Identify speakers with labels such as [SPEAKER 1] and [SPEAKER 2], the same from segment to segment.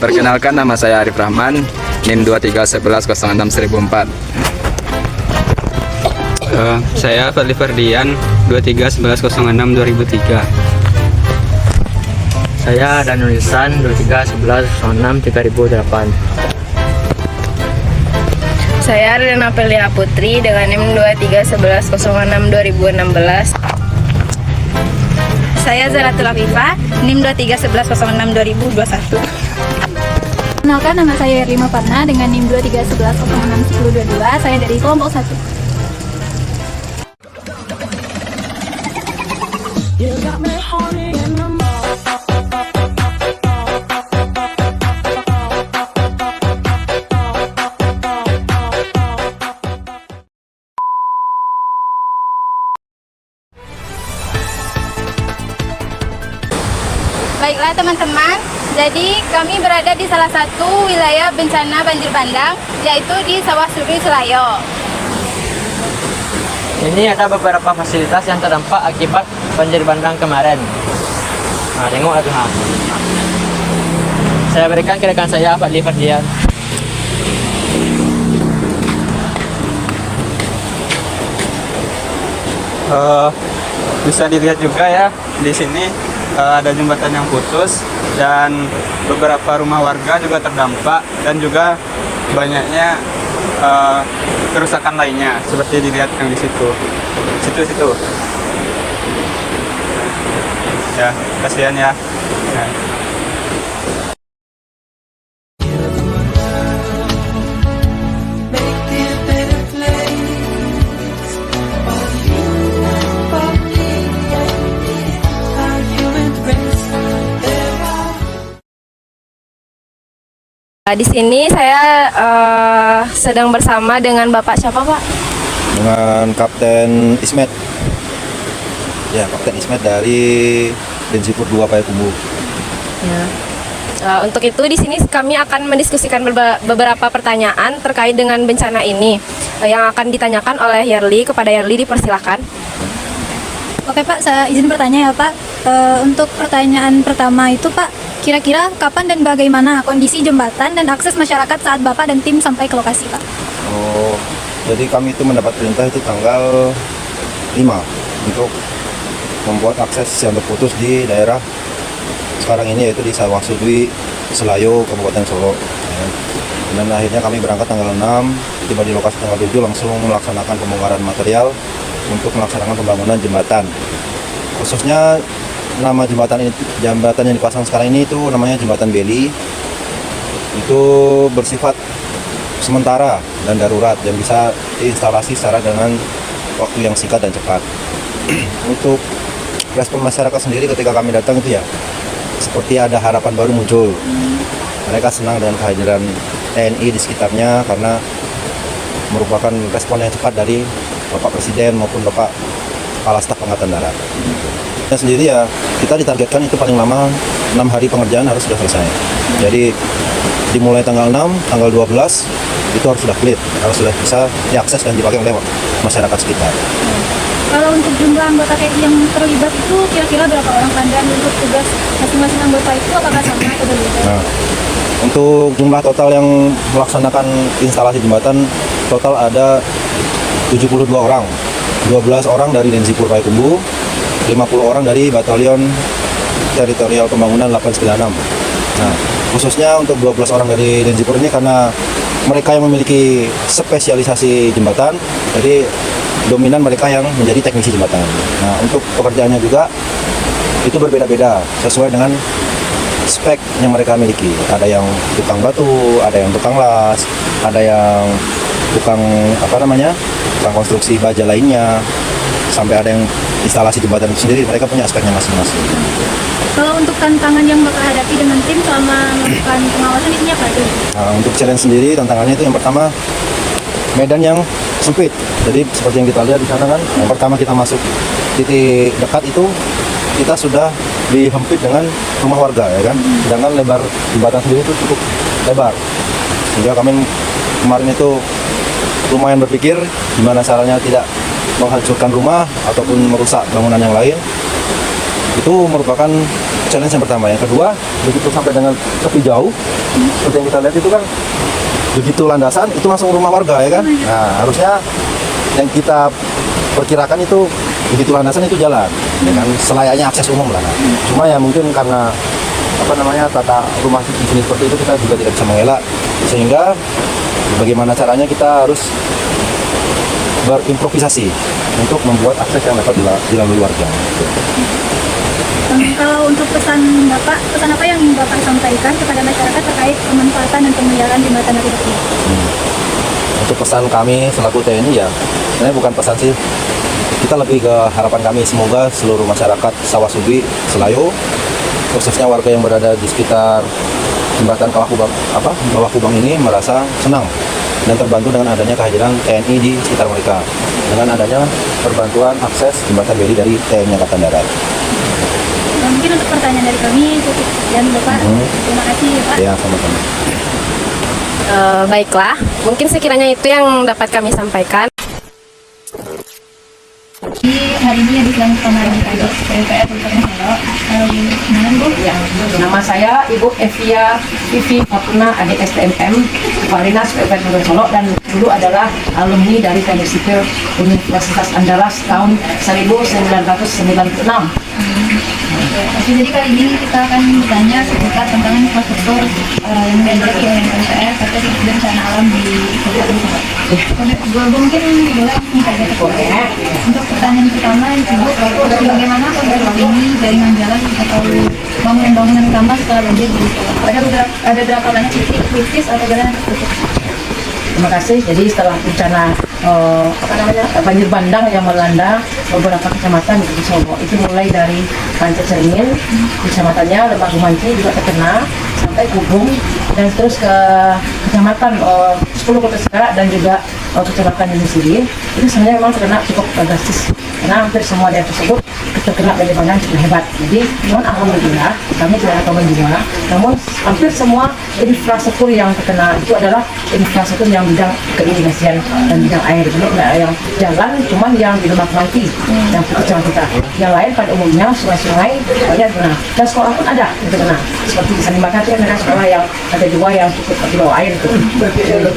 [SPEAKER 1] Perkenalkan, nama saya Arif Rahman, NIM 2311061004.
[SPEAKER 2] Saya Fadli Ferdian, 2311062003.
[SPEAKER 3] Saya Danul Ihsan, 2311063008.
[SPEAKER 4] Saya Rina Pelia Putri dengan NIM 2311062016.
[SPEAKER 5] Saya Zaratul Afifah, NIM 2311062021.
[SPEAKER 6] Kenalkan, nama saya Rima Parna dengan NIM 2311061022. Saya dari kelompok 1. Baiklah teman-teman, jadi kami berada di salah satu wilayah bencana banjir bandang, yaitu di Sawah Suri, Selayo.
[SPEAKER 3] Ini ada beberapa fasilitas yang terdampak akibat banjir bandang kemarin. Nah, tengok itu. Saya berikan ke rekan saya, Fadli Ferdian.
[SPEAKER 2] Bisa dilihat juga ya di sini ada jembatan yang putus dan beberapa rumah warga juga terdampak dan juga banyaknya kerusakan lainnya seperti dilihat yang di situ. Ya, kasihan ya. Nah.
[SPEAKER 4] Di sini saya sedang bersama dengan Bapak siapa, Pak?
[SPEAKER 7] Dengan Kapten Ismet. Ya, Kapten Ismet dari Densipur 2 Payakumbuh.
[SPEAKER 4] Ya. Untuk itu di sini kami akan mendiskusikan beberapa pertanyaan terkait dengan bencana ini yang akan ditanyakan oleh Yerli. Kepada Yerli dipersilakan.
[SPEAKER 6] Oke Pak, saya izin bertanya ya Pak. Untuk pertanyaan pertama itu Pak, kira-kira kapan dan bagaimana kondisi jembatan dan akses masyarakat saat Bapak dan tim sampai ke lokasi Pak?
[SPEAKER 7] Oh, jadi kami itu mendapat perintah itu tanggal 5 untuk membuat akses yang terputus di daerah sekarang ini, yaitu di Sawah Sudwi, Selayo, Kabupaten Solo. Dan akhirnya kami berangkat tanggal 6, tiba di lokasi tanggal 7 langsung melaksanakan pembongkaran material untuk melaksanakan pembangunan jembatan. Khususnya nama jembatan yang dipasang sekarang ini itu namanya Jembatan Beli. Itu bersifat sementara dan darurat dan bisa diinstalasi secara dengan waktu yang singkat dan cepat. Untuk respon masyarakat sendiri ketika kami datang itu ya seperti ada harapan baru muncul. Mereka senang dengan kehadiran TNI di sekitarnya karena merupakan respon yang cepat dari Bapak Presiden maupun Bapak Kepala Staf Angkatan Darat. Sendiri ya kita ditargetkan itu paling lama 6 hari pengerjaan harus sudah selesai. Jadi dimulai tanggal 6, tanggal 12 itu harus sudah clear, harus sudah bisa diakses dan dipakai oleh masyarakat sekitar.
[SPEAKER 6] Kalau untuk jumlah anggota TNI yang terlibat itu kira-kira berapa orang Pak? Dan untuk tugas masing-masing anggota itu apakah sama atau berbeda?
[SPEAKER 7] Nah, untuk jumlah total yang melaksanakan instalasi jembatan total ada 72 orang. 12 orang dari Densipur Payakumbuh, 50 orang dari Batalion Teritorial Pembangunan 896. Nah, khususnya untuk 12 orang dari Densipur ini karena mereka yang memiliki spesialisasi jembatan, jadi dominan mereka yang menjadi teknisi jembatan. Nah, untuk pekerjaannya juga itu berbeda-beda sesuai dengan spek yang mereka miliki. Ada yang tukang batu, ada yang tukang las, ada yang tukang tukang konstruksi baja lainnya, sampai ada yang instalasi jembatan itu sendiri. Mereka punya aspeknya masing-masing.
[SPEAKER 6] Kalau untuk tantangan yang Bapak hadapi dengan tim selama melakukan pengawasan di sini apa aja?
[SPEAKER 7] Nah, untuk challenge sendiri tantangannya itu yang pertama medan yang sempit. Jadi seperti yang kita lihat di sana kan, yang pertama kita masuk titik dekat itu kita sudah dihempit dengan rumah warga ya kan. Sedangkan lebar jembatan sendiri itu cukup lebar. Sehingga kami kemarin itu lumayan berpikir gimana caranya tidak menghancurkan rumah ataupun merusak bangunan yang lain. Itu merupakan challenge yang pertama. Yang kedua, begitu sampai dengan tepi jauh, seperti yang kita lihat itu kan, begitu landasan itu langsung rumah warga ya kan. Nah, harusnya yang kita perkirakan itu begitu landasan itu jalan, ya kan, selayaknya akses umum lah. Cuma ya mungkin karena tata rumah di sini seperti itu, kita juga tidak bisa mengelak, sehingga bagaimana caranya kita harus berimprovisasi untuk membuat akses yang dapat dilalui warga.
[SPEAKER 6] Kalau untuk pesan Bapak, pesan apa yang ingin Bapak sampaikan kepada masyarakat terkait pemanfaatan dan pemeliharaan jembatan akibat ini?
[SPEAKER 7] Untuk pesan kami selaku TNI ya, sebenarnya bukan pesan sih, kita lebih ke harapan kami semoga seluruh masyarakat Sawah-Subi, Selayo, khususnya warga yang berada di sekitar jembatan Bawah Kubang ini merasa senang dan terbantu dengan adanya kehadiran TNI di sekitar mereka, dengan adanya perbantuan akses jembatan Beli dari TNI Angkatan Darat.
[SPEAKER 6] Mungkin untuk pertanyaan dari kami cukup sekian Bapak. Terima kasih ya Pak.
[SPEAKER 7] Ya, sama-sama.
[SPEAKER 4] Baiklah, mungkin sekiranya itu yang dapat kami sampaikan.
[SPEAKER 6] Hari ini ada yang kemarin tadi PPR Kabupaten Solo.
[SPEAKER 8] Ya, nama saya Ibu Evia Vivi Fortuna adik STMM Marinas PPR Kabupaten Solo, dan dulu adalah alumni dari Teknik Sipil Universitas Andalas tahun 1996.
[SPEAKER 6] Oke, jadi kali ini kita akan bertanya seputar tentang infrastruktur yang dimiliki oleh PPR terkait bencana alam di Kabupaten Solo. Mungkin boleh langsung saja ke untuk pertanyaan pertama, Ibu, bagaimana kondisi ini jaringan jalan atau bangunan-bangunan tambah setelah banjir di Solo? Ada berapa banyak titik kritis atau jalan yang tertutup?
[SPEAKER 8] Terima kasih. Jadi setelah bencana banjir bandang yang melanda beberapa kecamatan di Solo, itu mulai dari Panca Cermin, kecamatannya Lebak Gumanci juga terkena, sampai Kubung, dan terus ke kecamatan 10 Kota Sekarang dan juga kecamatan Yunusiri, itu sebenarnya memang terkena cukup drastis karena hampir semua daerah tersebut terkena banjir bandang cukup hebat. Jadi mohon alhamdulillah kami tidak ada korban jiwa, namun hampir semua infrastruktur yang terkena itu adalah infrastruktur yang bidang keirigasian dan bidang air, yang jalan cuman yang di Lebak Gumanci yang kecamatan kita, yang lain pada umumnya sungai-sungai banyak terkena, dan sekolah pun ada yang terkena, seperti di Sandimakan itu ada sekolah yang ada 2 yang cukup di bawah air itu,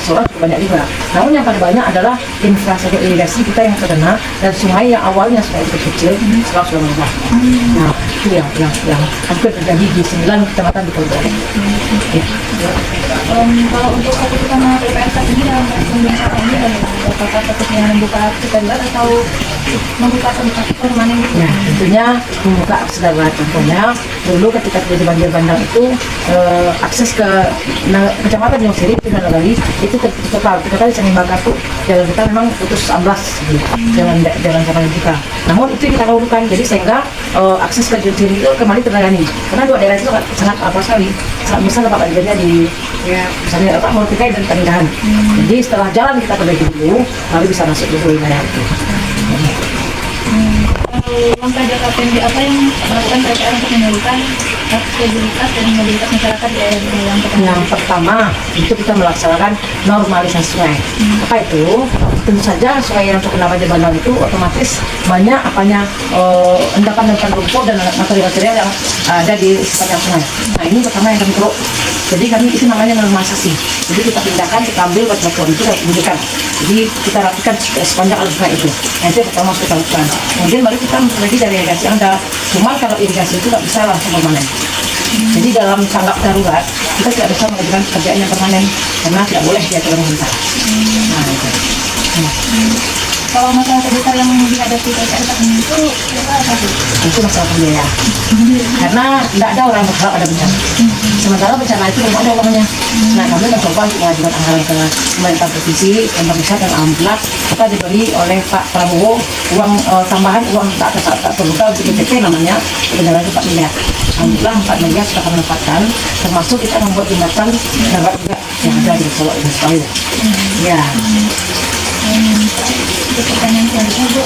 [SPEAKER 8] sekolah cukup banyak juga. Namun yang paling banyak adalah infrastruktur irigasi kita yang terkena, dan sungai yang awalnya sungai kecil sekarang sudah berubah. Nah, itu yang hampir terjadi di 9 kecamatan di Kabupaten.
[SPEAKER 6] Kalau untuk keputusan PPR saat ini dalam pembentukan ini, apakah keputusan membuka akses darurat atau membuka tempat permanen?
[SPEAKER 8] Ya, tentunya membuka akses darurat. Contohnya dulu ketika terjadi banjir bandang itu akses ke kecamatan Yunusiri itu Nanagali itu tertutup total. Kita kan di Sandimakan tuh jalan kita memang putus amblas gitu, jalan kita. Namun itu kita lakukan, jadi sehingga akses ke Yunusiri itu kembali terlayani, karena 2 daerah itu sangat sekali, sangat besar Pak banjirnya di misalnya Morotai dan Tandahan. Jadi setelah jalan kita perbaiki dulu, lalu bisa masuk dulu wilayah itu.
[SPEAKER 6] Langkah jangka pendek apa yang dilakukan PPR untuk memulihkan aksesibilitas dan mobilitas masyarakat di daerah yang terkena?
[SPEAKER 8] Yang pertama itu kita melaksanakan normalisasi sungai. Apa itu? Tentu saja sungai yang terkena banjir bandang itu otomatis banyak endapan-endapan lumpur dan material-material yang ada di sepanjang sungai. Nah, ini pertama yang kami perlu. Jadi kami itu namanya normalisasi. Jadi kita pindahkan, kita ambil batu-batuan itu dan kemudian. Jadi kita rapikan sepanjang alur sungai itu. Nah, itu yang pertama harus kita lakukan. Kemudian baru kita memperbaiki dari irigasi yang ada. Cuma kalau irigasi itu tidak bisa langsung permanen. Jadi dalam tanggap darurat kita tidak bisa mengajukan pekerjaan yang permanen karena tidak boleh diatur oleh pemerintah. Nah, itu.
[SPEAKER 6] Kalau masalah terbesar yang dihadapi PPR saat ini itu apa sih?
[SPEAKER 8] Itu masalah pembiayaan. Karena tidak ada orang berharap ada bencana. Sementara bencana itu belum ada uangnya. Nah, kami mencoba untuk mengajukan anggaran ke pemerintah provinsi, pemerintah pusat, dan alhamdulillah kita diberi oleh Pak Prabowo uang tambahan, uang tak terluka untuk BTP namanya, sebenarnya 4 miliar. Alhamdulillah 4 miliar sudah kami dapatkan, termasuk kita membuat jembatan darurat juga yang ada di Solo ini sekali. Ya.
[SPEAKER 6] Untuk pertanyaan selanjutnya, Bu,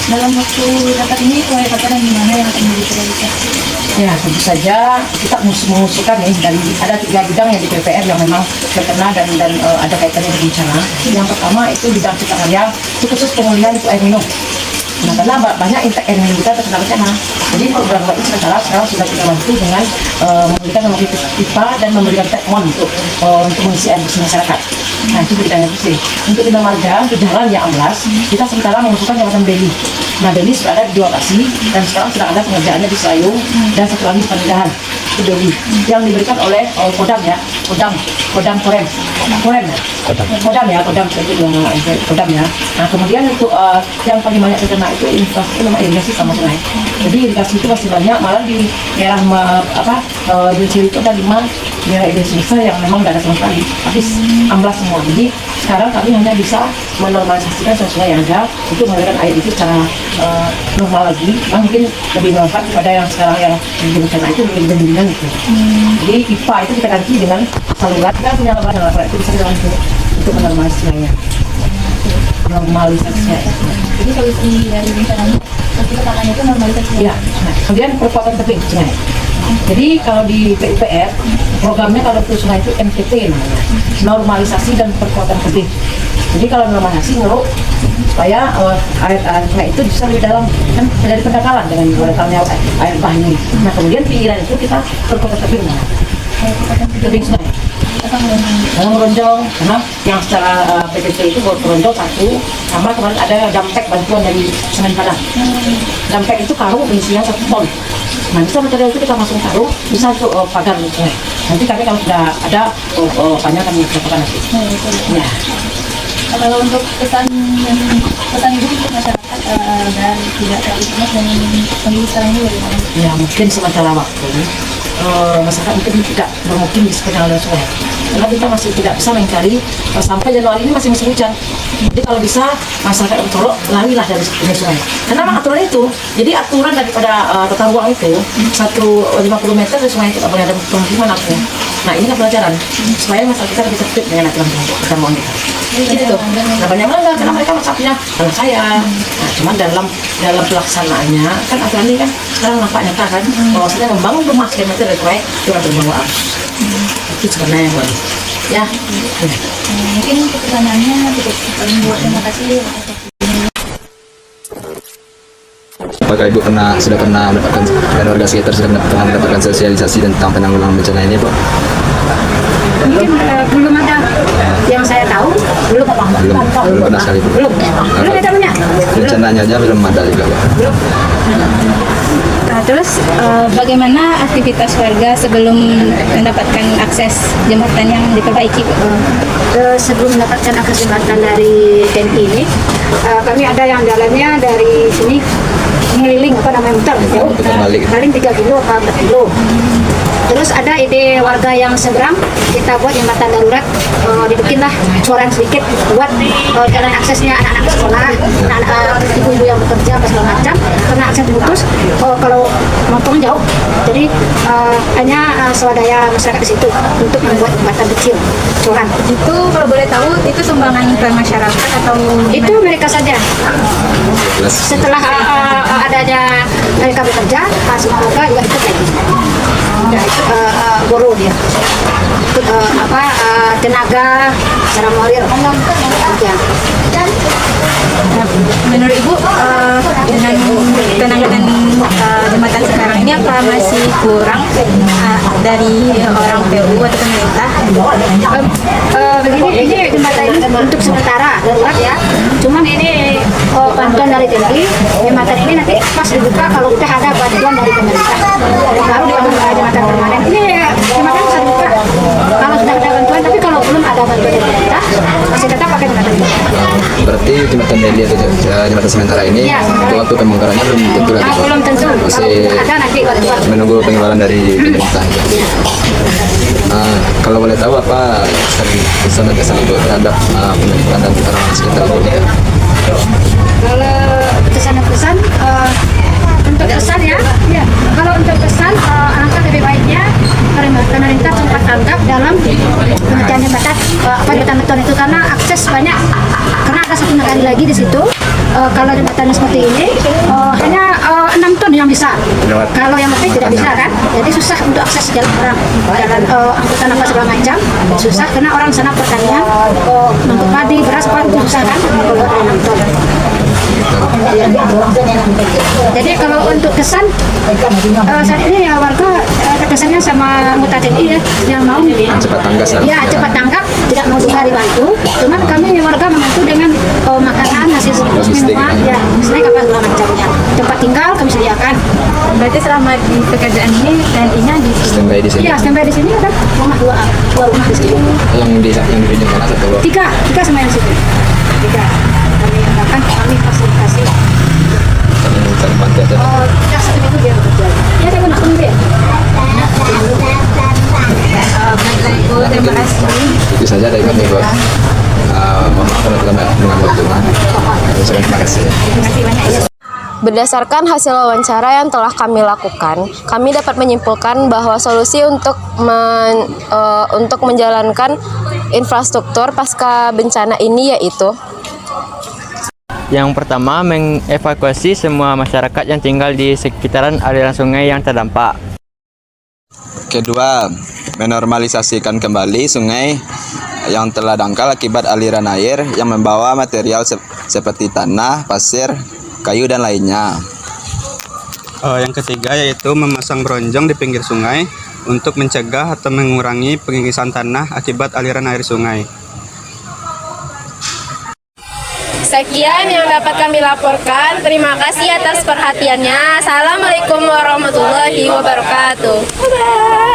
[SPEAKER 6] dalam waktu dekat ini proyek apa dan gimana yang akan menjadi prioritas?
[SPEAKER 8] Ya, tentu saja kita mengusulkan nih dari ada 3 bidang yang di PPR yang memang terkena dan ada kaitannya dengan bencana. Yang pertama itu bidang Cipta Karya, itu khusus pemulihan untuk air minum. Nah, karena banyak intern kita terkena bencana. Jadi program ini sekarang sudah kita bantu dengan memberikan nomor pipa dan memberikan tekmon untuk mengisi air bersih masyarakat. Nah, itu kita bersih. Untuk Bina Marga, untuk jalan yang amblas, kita sementara mengusulkan jembatan Beli. Nah, Beli sudah ada di 2 lokasi dan sekarang sedang ada pengerjaannya di Selayung dan satu lagi di Pandahan, di Beli, yang diberikan oleh Kodam ya, Kodam Korem ya. Nah, kemudian untuk yang paling banyak terkena itu irigasi sama sungai. Jadi irigasi itu masih banyak, malah di daerah di Ciri itu ada 5 daerah irigasi besar yang memang tidak ada sama sekali, habis amblas semua. Jadi sekarang kami hanya bisa menormalisasikan sungai yang ada untuk mengalirkan air itu secara normal lagi. Mungkin lebih bermanfaat kepada yang sekarang yang di bencana itu lebih mendingan gitu. Jadi pipa itu kita ganti dengan saluran. Kita punya saluran itu bisa dibantu untuk menormalisasi sungainya. Normalisasi.
[SPEAKER 6] Jadi solusi dari bencana pertamanya itu normalisasi.
[SPEAKER 8] Ya. Nah, kemudian perkuatan tebing sungai. Jadi kalau di PUPR programnya kalau itu sungai itu MTP namanya, normalisasi dan perkuatan tebing. Jadi kalau normalisasi ngeruk supaya air sungai itu bisa di dalam, kan terjadi pendangkalan dengan dalamnya air bah ini. Nah, kemudian pinggiran itu kita perkuatan tebing, tebing sungai. Dalam meronjong, karena yang secara PTT itu meronjong 1, sama kemarin ada dampek bantuan dari Semen Padang. Dampek itu karung isinya 1 ton. Nah, bisa material itu kita masuk karung, bisa untuk pagar sungai. Nanti kami kalau sudah ada banyak kami lakukan nanti. Ya.
[SPEAKER 6] Kalau untuk pesan ibu untuk masyarakat dan tidak terlibat dan kondisi sekarang ini bagaimana?
[SPEAKER 8] Ya, mungkin sementara waktu masyarakat mungkin tidak bermukim di sekitar aliran sungai, karena kita masih tidak bisa mencari sampai Januari ini masih musim hujan. Jadi kalau bisa masyarakat Toro larilah dari sungai, karena memang aturan itu. Jadi aturan daripada tata ruang itu 50 meter dari sungai tidak boleh ada pemukiman artinya. Nah, ini kan pelajaran supaya masyarakat kita lebih tertib dengan aturan tata ruang kita. Jadi tuh, nah banyak melanggar karena mereka maksudnya kalau saya. Nah, cuman dalam pelaksanaannya kan aturan ini kan sekarang nampak nyata kan, bahwasanya membangun rumah sekian dari proyek itu ada berbawaan. Itu sebenarnya yang baru. Ya.
[SPEAKER 6] Mungkin kepesanannya cukup. Terima kasih.
[SPEAKER 1] Apakah Ibu sudah pernah mendapatkan, dan warga sekitar sudah mendapatkan sosialisasi tentang penanggulangan bencana ini, Pak?
[SPEAKER 5] Mungkin belum ada yang saya tahu, belum
[SPEAKER 1] pernah sekali, Bu.
[SPEAKER 5] belum ada banyak.
[SPEAKER 1] Rencananya aja belum ada juga, Pak.
[SPEAKER 5] Nah, terus bagaimana aktivitas warga sebelum mendapatkan akses jembatan yang diperbaiki, Bu?
[SPEAKER 9] Sebelum mendapatkan akses jembatan dari TNI ini, kami ada yang jalannya dari sini ngeliling muter jauh, paling 3 kilo atau 4 kilo. Terus ada ide warga yang seberang, kita buat jembatan darurat, dibikinlah coran sedikit buat jalan aksesnya anak-anak sekolah, anak-anak ibu-ibu yang bekerja segala macam, karena akses putus kalau motor jauh. Jadi hanya swadaya masyarakat di situ untuk membuat jembatan kecil coran.
[SPEAKER 5] Itu kalau boleh tahu itu sumbangan ke masyarakat atau
[SPEAKER 9] itu mereka saja. Setelah adanya mereka bekerja, hasil warga juga ikut lagi. Ya, itu guru dia. Ikut tenaga, cara morir, ya.
[SPEAKER 5] menurut Ibu dengan penanganan jembatan sekarang ini apa masih kurang dari orang PU atau pemerintah?
[SPEAKER 9] Begini, ini jembatan ini untuk sementara darurat ya. Cuman ini bantuan dari TNI, jembatan ini nanti pas dibuka kalau udah ada bantuan dari pemerintah. Baru dibangun jembatan permanen. Ini jembatan bisa dibuka kalau sudah ada bantuan, tapi kalau belum ada bantuan dari pemerintah masih tetap pakai jembatan ini.
[SPEAKER 1] Berarti jembatan Deli atau jembatan sementara ini
[SPEAKER 9] Ya,
[SPEAKER 1] waktu pembongkarannya belum tentu lagi, Pak?
[SPEAKER 9] belum tentu.
[SPEAKER 1] Masih
[SPEAKER 9] Kalau ada nanti bantuan.
[SPEAKER 1] menunggu pengeluaran dari pemerintah. Kalau boleh tahu apa pesan dan kesan Ibu terhadap penanggulangan dan orang sekitar Ibu?
[SPEAKER 9] Kalau pesan-pesan untuk pesan ya, kalau untuk pesan alangkah lebih baiknya pemerintah sempat tanggap dalam pengerjaan jembatan jembatan beton itu, karena akses banyak, karena ada satu negara lagi di situ. Kalau jembatan seperti ini hanya 6 ton yang bisa, kalau yang lebih tidak bisa kan, jadi susah untuk akses jalan orang, jalan angkutan apa segala macam susah, karena orang sana pertanian, mangkuk padi, beras, apa itu susah kan kalau ada 6 ton. Jadi kalau untuk kesan saat ini ya warga kesannya sama mutatin ini ya, yang mau
[SPEAKER 1] Cepat tanggap
[SPEAKER 9] ya cepat tanggap, tidak mau 2 hari bantu. Cuman kami warga membantu dengan makanan, nasi minuman, ya snack apa segala macamnya. Tempat tinggal kami sediakan.
[SPEAKER 5] Berarti selama di pekerjaan ini TNI-nya di sini.
[SPEAKER 1] standby di sini.
[SPEAKER 9] Iya, standby di sini ada dua rumah di sini.
[SPEAKER 1] Yang di mana satu?
[SPEAKER 9] Tiga sama yang sini. Tiga. Kami akan kami fasilitasi.
[SPEAKER 1] Cari pantai aja.
[SPEAKER 9] Tidak satu itu biar bekerja. Ya, saya nak tunggu.
[SPEAKER 5] Baiklah Ibu, terima kasih.
[SPEAKER 1] Itu saja dari kami, Bu. Mohon maaf kalau telah mengganggu waktunya. Terima kasih.
[SPEAKER 5] Terima kasih banyak ya.
[SPEAKER 4] Berdasarkan hasil wawancara yang telah kami lakukan, kami dapat menyimpulkan bahwa solusi untuk menjalankan infrastruktur pasca bencana ini yaitu
[SPEAKER 3] Yang pertama, mengevakuasi semua masyarakat yang tinggal di sekitaran aliran sungai yang terdampak.
[SPEAKER 1] Kedua, menormalisasikan kembali sungai yang telah dangkal akibat aliran air yang membawa material seperti tanah, pasir, kayu, dan lainnya.
[SPEAKER 2] Yang ketiga yaitu memasang bronjong di pinggir sungai untuk mencegah atau mengurangi pengikisan tanah akibat aliran air sungai.
[SPEAKER 4] sekian yang dapat kami laporkan. Terima kasih atas perhatiannya. Assalamualaikum warahmatullahi wabarakatuh. Bye-bye.